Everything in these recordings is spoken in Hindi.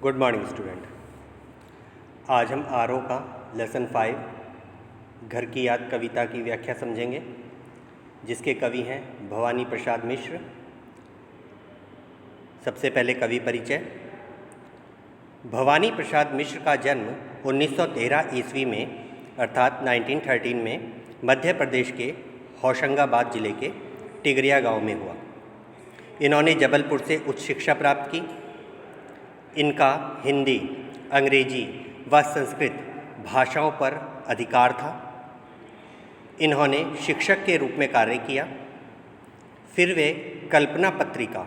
Good morning student. आज हम आरओ का लेसन 5 घर की याद कविता की व्याख्या समझेंगे, जिसके कवि हैं भवानी प्रसाद मिश्र। सबसे पहले कवि परिचय। भवानी प्रसाद मिश्र का जन्म 1913 ईस्वी में अर्थात 1913 में मध्य प्रदेश के होशंगाबाद जिले के टिगरिया गांव में हुआ। इन्होंने जबलपुर से उच्च शिक्षा प्राप्त की। इनका हिंदी, अंग्रेजी व संस्कृत भाषाओं पर अधिकार था। इन्होंने शिक्षक के रूप में कार्य किया। फिर वे कल्पना पत्रिका,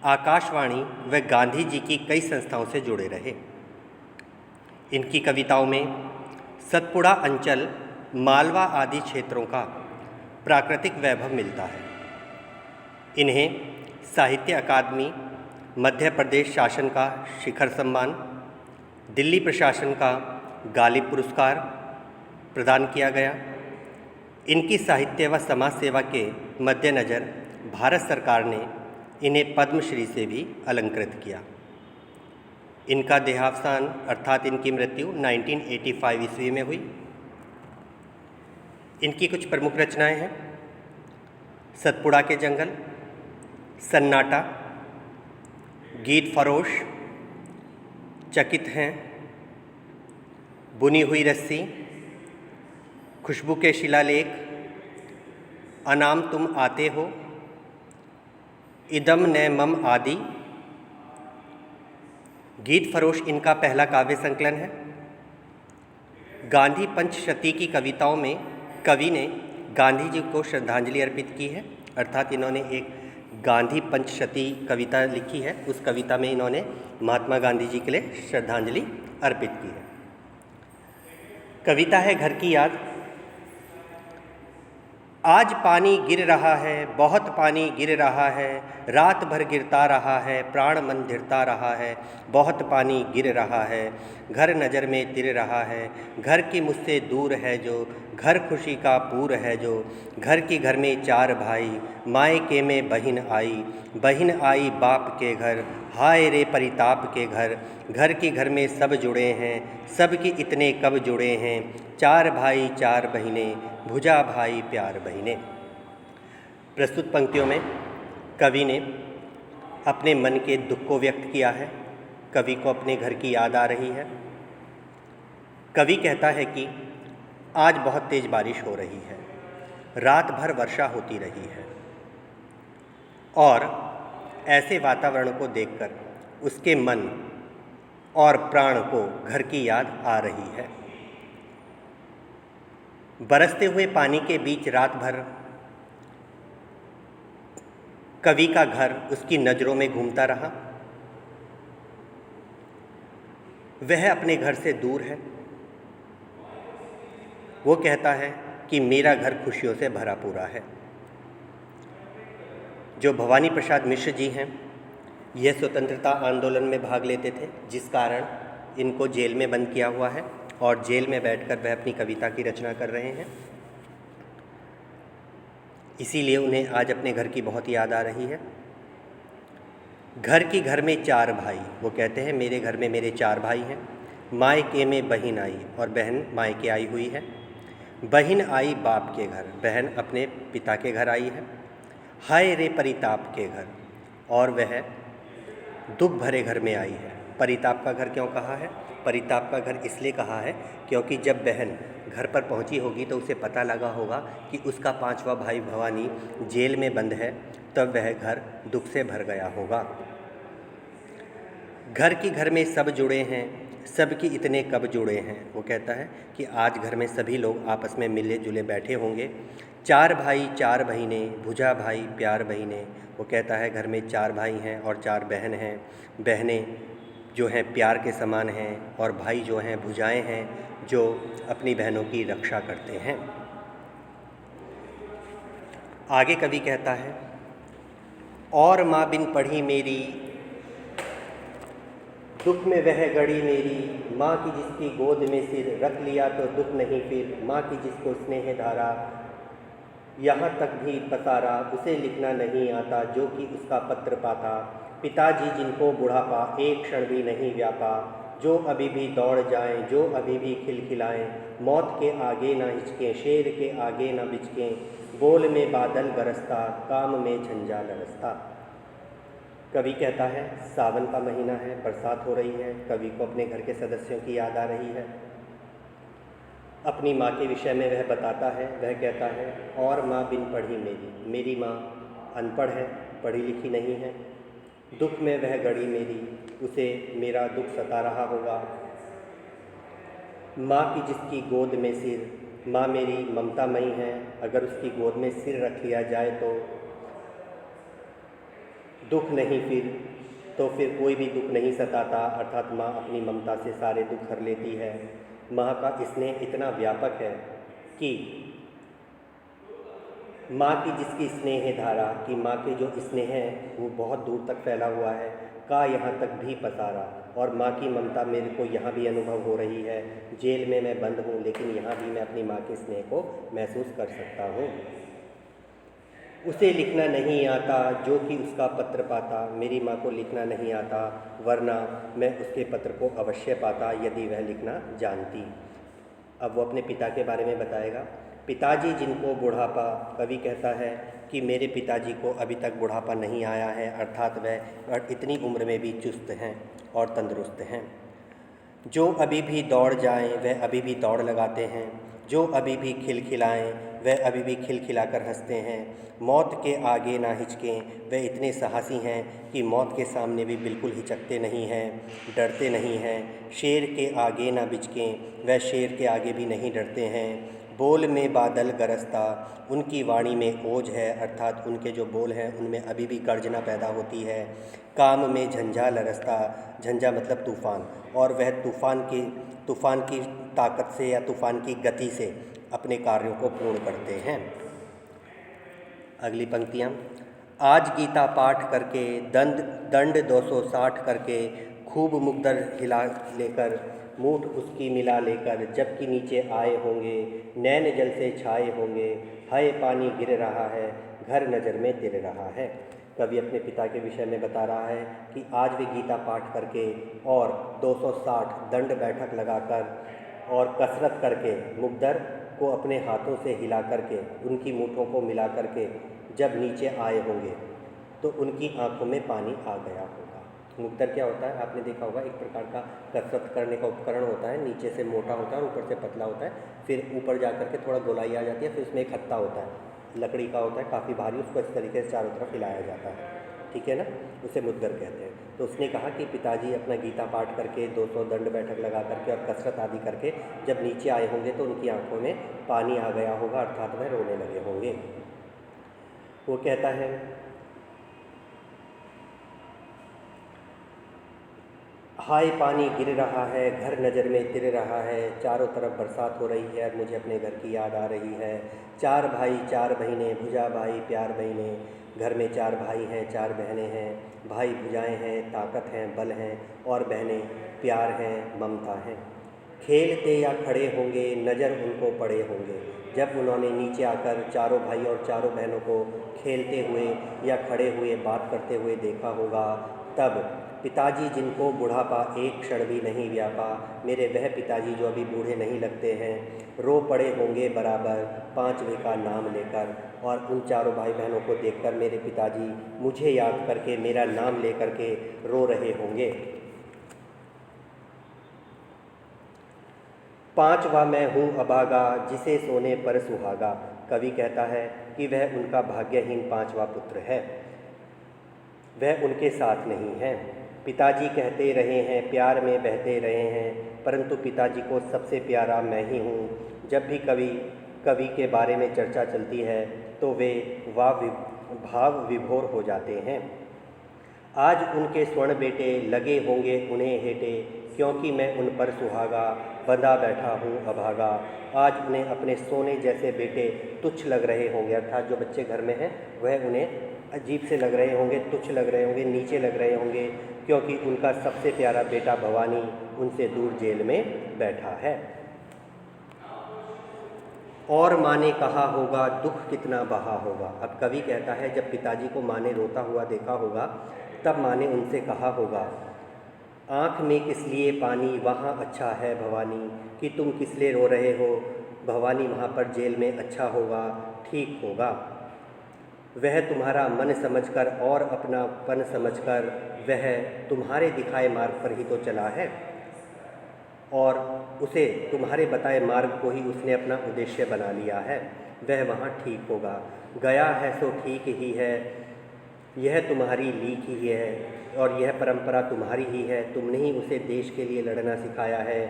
आकाशवाणी व गांधी जी की कई संस्थाओं से जुड़े रहे। इनकी कविताओं में सतपुड़ा अंचल, मालवा आदि क्षेत्रों का प्राकृतिक वैभव मिलता है। इन्हें साहित्य अकादमी, मध्य प्रदेश शासन का शिखर सम्मान, दिल्ली प्रशासन का गालिब पुरस्कार प्रदान किया गया। इनकी साहित्य व समाज सेवा के मद्देनज़र भारत सरकार ने इन्हें पद्मश्री से भी अलंकृत किया। इनका देहावसान अर्थात इनकी मृत्यु 1985 ईस्वी में हुई। इनकी कुछ प्रमुख रचनाएं हैं: सतपुड़ा के जंगल, सन्नाटा, गीत फरोश, चकित हैं, बुनी हुई रस्सी, खुशबू के शिलालेख, अनाम तुम आते हो, इदम न मम आदि। गीत फरोश इनका पहला काव्य संकलन है। गांधी पंचशती की कविताओं में कवि ने गांधी जी को श्रद्धांजलि अर्पित की है, अर्थात इन्होंने एक गांधी पंचशती कविता लिखी है। उस कविता में इन्होंने महात्मा गांधी जी के लिए श्रद्धांजलि अर्पित की है। कविता है घर की याद। आज पानी गिर रहा है, बहुत पानी गिर रहा है, रात भर गिरता रहा है, प्राण मन धिरता रहा है, बहुत पानी गिर रहा है, घर नज़र में तिर रहा है, घर की मुझसे दूर है जो, घर खुशी का पूर है जो, घर की घर में चार भाई, मायके में बहिन आई बाप के घर, हाय रे परिताप के घर, घर की घर में सब जुड़े हैं, सब की इतने कब जुड़े हैं, चार भाई चार बहिनें, भुजा भाई प्यार बहिनें। प्रस्तुत पंक्तियों में कवि ने अपने मन के दुख को व्यक्त किया है। कवि को अपने घर की याद आ रही है। कवि कहता है कि आज बहुत तेज बारिश हो रही है, रात भर वर्षा होती रही है, और ऐसे वातावरण को देखकर उसके मन और प्राण को घर की याद आ रही है। बरसते हुए पानी के बीच रात भर कवि का घर उसकी नज़रों में घूमता रहा। वह अपने घर से दूर है। वो कहता है कि मेरा घर खुशियों से भरा पूरा है। जो भवानी प्रसाद मिश्र जी हैं, यह स्वतंत्रता आंदोलन में भाग लेते थे, जिस कारण इनको जेल में बंद किया हुआ है और जेल में बैठकर वह अपनी कविता की रचना कर रहे हैं। इसीलिए उन्हें आज अपने घर की बहुत याद आ रही है। घर की घर में चार भाई, वो कहते हैं मेरे घर में मेरे चार भाई हैं। मायके में बहन आई, और बहन मायके आई हुई है। बहन आई बाप के घर, बहन अपने पिता के घर आई है। हाय रे परिताप के घर, और वह दुख भरे घर में आई है। परिताप का घर क्यों कहा है? परिताप का घर इसलिए कहा है क्योंकि जब बहन घर पर पहुंची होगी तो उसे पता लगा होगा कि उसका पांचवा भाई भवानी जेल में बंद है, तब वह घर दुख से भर गया होगा। घर की घर में सब जुड़े हैं, सब की इतने कब जुड़े हैं। वो कहता है कि आज घर में सभी लोग आपस में मिले जुले बैठे होंगे। चार भाई चार बहिनें, भुजा भाई प्यार बहिनें। वो कहता है घर में चार भाई हैं और चार बहन हैं। बहनें जो हैं प्यार के समान हैं, और भाई जो हैं भुजाएं हैं, जो अपनी बहनों की रक्षा करते हैं। आगे कवि कहता है, और माँ बिन पढ़ी मेरी, दुख में वह गड़ी मेरी, माँ की जिसकी गोद में सिर रख लिया तो दुख नहीं फिर, माँ की जिसको स्नेह धारा यहाँ तक भी पसारा उसे लिखना नहीं आता जो कि उसका पत्र पाता। पिताजी जिनको बुढ़ापा एक क्षण भी नहीं व्यापा, जो अभी भी दौड़ जाएं, जो अभी भी खिलखिलाएं, मौत के आगे ना हिचकें, शेर के आगे ना बिचकें, बोल में बादल बरसता, काम में झंझा लरसता। कवि कहता है सावन का महीना है, बरसात हो रही है, कवि को अपने घर के सदस्यों की याद आ रही है। अपनी माँ के विषय में वह बताता है, वह कहता है और माँ बिन पढ़ी मेरी माँ अनपढ़ है, पढ़ी लिखी नहीं है। दुख में वह गड़ी मेरी, उसे मेरा दुख सता रहा होगा। माँ की जिसकी गोद में सिर, माँ मेरी ममतामयी है, अगर उसकी गोद में सिर रख लिया जाए तो दुख नहीं, फिर कोई भी दुख नहीं सताता। अर्थात माँ अपनी ममता से सारे दुख हर लेती है। माँ का स्नेह इतना व्यापक है कि माँ की जिसकी स्नेह धारा, कि माँ के जो स्नेह है वो बहुत दूर तक फैला हुआ है, का यहाँ तक भी पसारा। और माँ की ममता मेरे को यहाँ भी अनुभव हो रही है। जेल में मैं बंद हूँ लेकिन यहाँ भी मैं अपनी माँ के स्नेह को महसूस कर सकता हूँ। उसे लिखना नहीं आता जो कि उसका पत्र पाता, मेरी माँ को लिखना नहीं आता, वरना मैं उसके पत्र को अवश्य पाता यदि वह लिखना जानती। अब वो अपने पिता के बारे में बताएगा। पिताजी जिनको बुढ़ापा, कवि कहता है कि मेरे पिताजी को अभी तक बुढ़ापा नहीं आया है, अर्थात वह इतनी उम्र में भी चुस्त हैं और तंदुरुस्त हैं। जो अभी भी दौड़ जाएं वह अभी भी दौड़ लगाते हैं, जो अभी भी खिलखिलाएं वह अभी भी खिलखिलाकर हंसते हैं। मौत के आगे ना हिचकें, वह इतने साहसी हैं कि मौत के सामने भी बिल्कुल हिचकते नहीं हैं, डरते नहीं हैं। शेर के आगे ना बिचकें, वह शेर के आगे भी नहीं डरते हैं। बोल में बादल गरजता, उनकी वाणी में ओज है, अर्थात उनके जो बोल हैं उनमें अभी भी गर्जना पैदा होती है। काम में झंझा लरसता, झंझा मतलब तूफ़ान, और वह तूफ़ान की ताकत से या तूफ़ान की गति से अपने कार्यों को पूर्ण करते हैं। अगली पंक्तियाँ। आज गीता पाठ करके दंड 260 करके, खूब मुकद्दर हिला लेकर, मूठ उसकी मिला लेकर, जबकि नीचे आए होंगे, नैन जल से छाए होंगे, हाय पानी गिर रहा है, घर नज़र में तिर रहा है। कवि अपने पिता के विषय में बता रहा है कि आज वे गीता पाठ करके और 260 दंड बैठक लगाकर और कसरत करके, मुकद्दर को अपने हाथों से हिला करके, उनकी मूठों को मिला करके जब नीचे आए होंगे तो उनकी आंखों में पानी आ गया होगा। मुकद्दर क्या होता है, आपने देखा होगा, एक प्रकार का कसरत करने का उपकरण होता है। नीचे से मोटा होता है और ऊपर से पतला होता है, फिर ऊपर जा कर के थोड़ा गोलाई आ जाती है, फिर उसमें एक हत्था होता है, लकड़ी का होता है, काफ़ी भारी, उसको इस तरीके से चारों तरफ हिलाया जाता है, ठीक है ना, उसे मुकद्दर कहते हैं। तो उसने कहा कि पिताजी अपना गीता पाठ करके 200 दंड बैठक लगा करके और कसरत आदि करके जब नीचे आए होंगे तो उनकी आंखों में पानी आ गया होगा, अर्थात वह रोने लगे होंगे। वो कहता है हाय पानी गिर रहा है, घर नज़र में तिर रहा है, चारों तरफ बरसात हो रही है, मुझे अपने घर की याद आ रही है। 4 भाई 4 बहनें, भुजा भाई प्यार बहनें, घर में 4 भाई हैं 4 बहनें हैं। भाई भुजाएं हैं, ताकत हैं, बल हैं, और बहनें प्यार हैं, ममता हैं। खेलते या खड़े होंगे, नज़र उनको पड़े होंगे। जब उन्होंने नीचे आकर चारों भाई और चारों बहनों को खेलते हुए या खड़े हुए बात करते हुए देखा होगा, तब पिताजी जिनको बुढ़ापा एक क्षण भी नहीं व्यापा, मेरे वह पिताजी जो अभी बूढ़े नहीं लगते हैं, रो पड़े होंगे बराबर 5वें का नाम लेकर। और उन चारों भाई बहनों को देखकर मेरे पिताजी मुझे याद करके, मेरा नाम लेकर के रो रहे होंगे। 5वां मैं हूँ अभागा, जिसे सोने पर सुहागा। कवि कहता है कि वह उनका भाग्यहीन 5वां पुत्र है, वह उनके साथ नहीं है। पिताजी कहते रहे हैं, प्यार में बहते रहे हैं, परंतु पिताजी को सबसे प्यारा मैं ही हूँ। जब भी कवि के बारे में चर्चा चलती है तो वे भाव विभोर हो जाते हैं। आज उनके स्वर्ण बेटे लगे होंगे उन्हें हेटे, क्योंकि मैं उन पर सुहागा, बंधा बैठा हूँ अभागा। आज उन्हें अपने सोने जैसे बेटे तुच्छ लग रहे होंगे, अर्थात जो बच्चे घर में हैं वह उन्हें अजीब से लग रहे होंगे, तुच्छ लग रहे होंगे, नीचे लग रहे होंगे, क्योंकि उनका सबसे प्यारा बेटा भवानी उनसे दूर जेल में बैठा है। और माँ ने कहा होगा दुख कितना बहा होगा। अब कवि कहता है जब पिताजी को माँ ने रोता हुआ देखा होगा तब माँ ने उनसे कहा होगा, आँख में किस लिए पानी वहाँ अच्छा है भवानी, कि तुम किस लिए रो रहे हो भवानी, वहाँ पर जेल में अच्छा होगा, ठीक होगा। वह तुम्हारा मन समझकर और अपनापन समझकर वह तुम्हारे दिखाए मार्ग पर ही तो चला है, और उसे तुम्हारे बताए मार्ग को ही उसने अपना उद्देश्य बना लिया है। वह वहाँ ठीक होगा, गया है सो ठीक ही है, यह तुम्हारी लीक ही है और यह परंपरा तुम्हारी ही है। तुमने ही उसे देश के लिए लड़ना सिखाया है।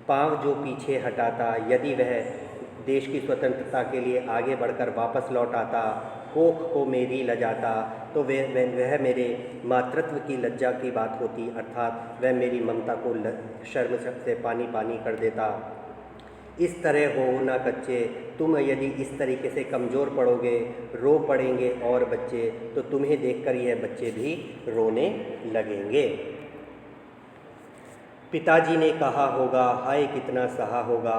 पाँव जो पीछे हटाता यदि वह देश की स्वतंत्रता के लिए आगे बढ़कर वापस लौट आता, कोख को मेरी लजाता, तो वह मेरे मातृत्व की लज्जा की बात होती, अर्थात वह मेरी ममता को शर्म से पानी पानी कर देता। इस तरह हो ना कच्चे, तुम यदि इस तरीके से कमज़ोर पड़ोगे, रो पड़ेंगे और बच्चे, तो तुम्हें देखकर यह बच्चे भी रोने लगेंगे। पिताजी ने कहा होगा हाय कितना सहा होगा,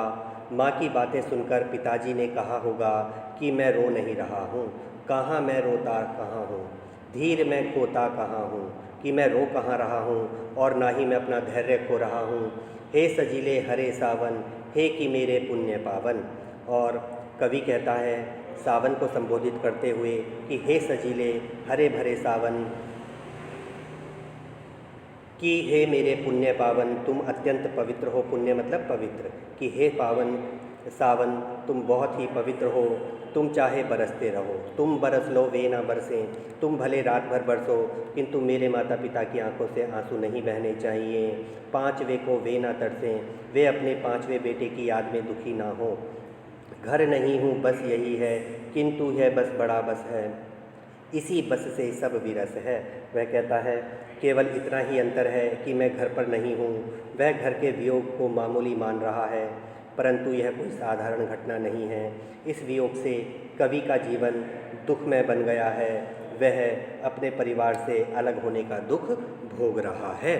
माँ की बातें सुनकर पिताजी ने कहा होगा कि मैं रो नहीं रहा हूँ, कहाँ मैं रोता कहाँ हूँ, धीर मैं खोता कहाँ हूँ, कि मैं रो कहाँ रहा हूँ और ना ही मैं अपना धैर्य खो रहा हूँ। हे सजीले हरे सावन, हे कि मेरे पुण्य पावन। और कवि कहता है सावन को संबोधित करते हुए कि हे सजीले हरे भरे सावन, कि हे मेरे पुण्य पावन, तुम अत्यंत पवित्र हो, पुण्य मतलब पवित्र, कि हे पावन सावन तुम बहुत ही पवित्र हो, तुम चाहे बरसते रहो, तुम बरस लो वे ना बरसें, तुम भले रात भर बरसो किंतु मेरे माता पिता की आंखों से आंसू नहीं बहने चाहिए। पाँचवें को वे ना तरसें, वे अपने पाँचवें बेटे की याद में दुखी ना हो। घर नहीं हूँ बस यही है, किंतु यह बस बड़ा बस है, इसी बस से सब विरस है। वह कहता है केवल इतना ही अंतर है कि मैं घर पर नहीं हूँ, वह घर के वियोग को मामूली मान रहा है, परंतु यह कोई साधारण घटना नहीं है। इस वियोग से कवि का जीवन दुखमय बन गया है, वह अपने परिवार से अलग होने का दुख भोग रहा है।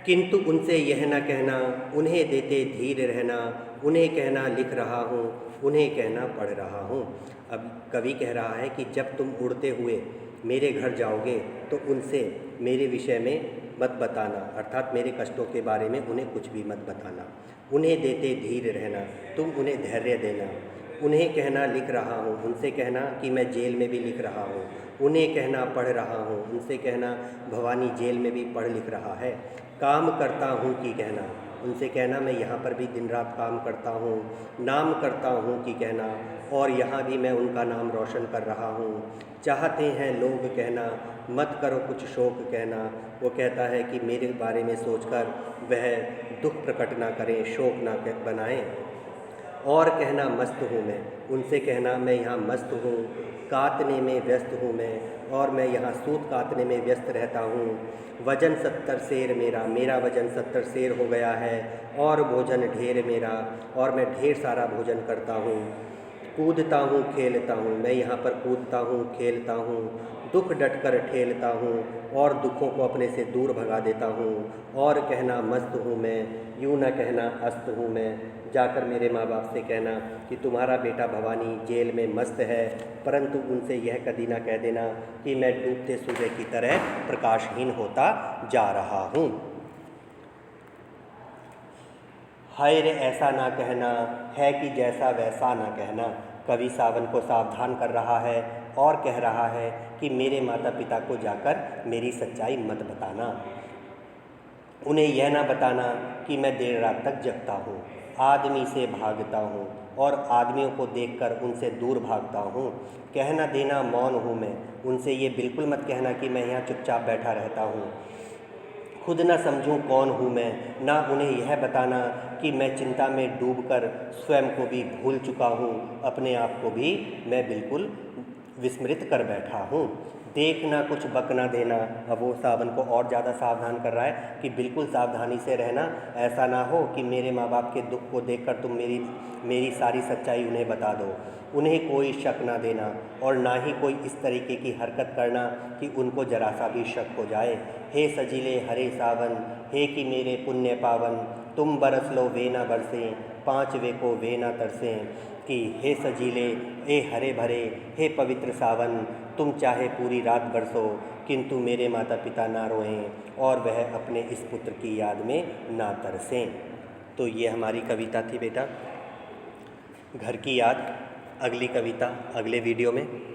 किंतु उनसे यह न कहना, उन्हें देते धीर रहना, उन्हें कहना लिख रहा हूँ, उन्हें कहना पढ़ रहा हूँ। अब कवि कह रहा है कि जब तुम उड़ते हुए मेरे घर जाओगे तो उनसे मेरे विषय में मत बताना, अर्थात मेरे कष्टों के बारे में उन्हें कुछ भी मत बताना। उन्हें देते धीर रहना, तुम उन्हें धैर्य देना। उन्हें कहना लिख रहा हूँ, उनसे कहना कि मैं जेल में भी लिख रहा हूँ। उन्हें कहना पढ़ रहा हूँ, उनसे कहना भवानी जेल में भी पढ़ लिख रहा है। काम करता हूँ कि कहना, उनसे कहना मैं यहाँ पर भी दिन रात काम करता हूँ। नाम करता हूँ कि कहना, और यहाँ भी मैं उनका नाम रोशन कर रहा हूँ। चाहते हैं लोग कहना, मत करो कुछ शोक कहना। वो कहता है कि मेरे बारे में सोचकर वह दुख प्रकट ना करें, शोक ना बनाएं। और कहना मस्त हूँ मैं, उनसे कहना मैं यहाँ मस्त हूँ, काटने में व्यस्त हूँ मैं, और मैं यहाँ सूत काटने में व्यस्त रहता हूँ। वजन 70 सेर मेरा, मेरा वजन 70 सेर हो गया है, और भोजन ढेर मेरा, और मैं ढेर सारा भोजन करता हूँ। कूदता हूँ खेलता हूँ, मैं यहाँ पर कूदता हूँ खेलता हूँ, दुख डटकर ठेलता हूँ और दुखों को अपने से दूर भगा देता हूँ। और कहना मस्त हूँ मैं, यूँ न कहना अस्त हूँ मैं। जाकर मेरे माँ बाप से कहना कि तुम्हारा बेटा भवानी जेल में मस्त है, परंतु उनसे यह कभी ना कह देना कि मैं डूबते सूर्य की तरह प्रकाशहीन होता जा रहा हूँ। हाय रे ऐसा ना कहना है कि जैसा वैसा ना कहना। कवि सावन को सावधान कर रहा है और कह रहा है कि मेरे माता पिता को जाकर मेरी सच्चाई मत बताना। उन्हें यह ना बताना कि मैं देर रात तक जगता हूँ, आदमी से भागता हूँ और आदमियों को देखकर उनसे दूर भागता हूँ। कहना देना मौन हूँ मैं, उनसे ये बिल्कुल मत कहना कि मैं यहाँ चुपचाप बैठा रहता हूँ। खुद न समझूं कौन हूँ मैं, ना उन्हें यह बताना कि मैं चिंता में डूबकर स्वयं को भी भूल चुका हूँ, अपने आप को भी मैं बिल्कुल विस्मृत कर बैठा हूँ। देखना कुछ बकना देना। अब वो सावन को और ज़्यादा सावधान कर रहा है कि बिल्कुल सावधानी से रहना, ऐसा ना हो कि मेरे माँ बाप के दुख को देखकर तुम मेरी सारी सच्चाई उन्हें बता दो। उन्हें कोई शक ना देना और ना ही कोई इस तरीके की हरकत करना कि उनको जरा सा भी शक हो जाए। हे सजीले हरे सावन, हे कि मेरे पुण्य पावन, तुम बरस लो वे ना बरसें, पाँच वे को वे ना तरसें कि हे सजीले, हे हरे भरे, हे पवित्र सावन, तुम चाहे पूरी रात बरसो किंतु मेरे माता पिता ना रोएं और वह अपने इस पुत्र की याद में ना तरसें। तो ये हमारी कविता थी बेटा, घर की याद। अगली कविता अगले वीडियो में।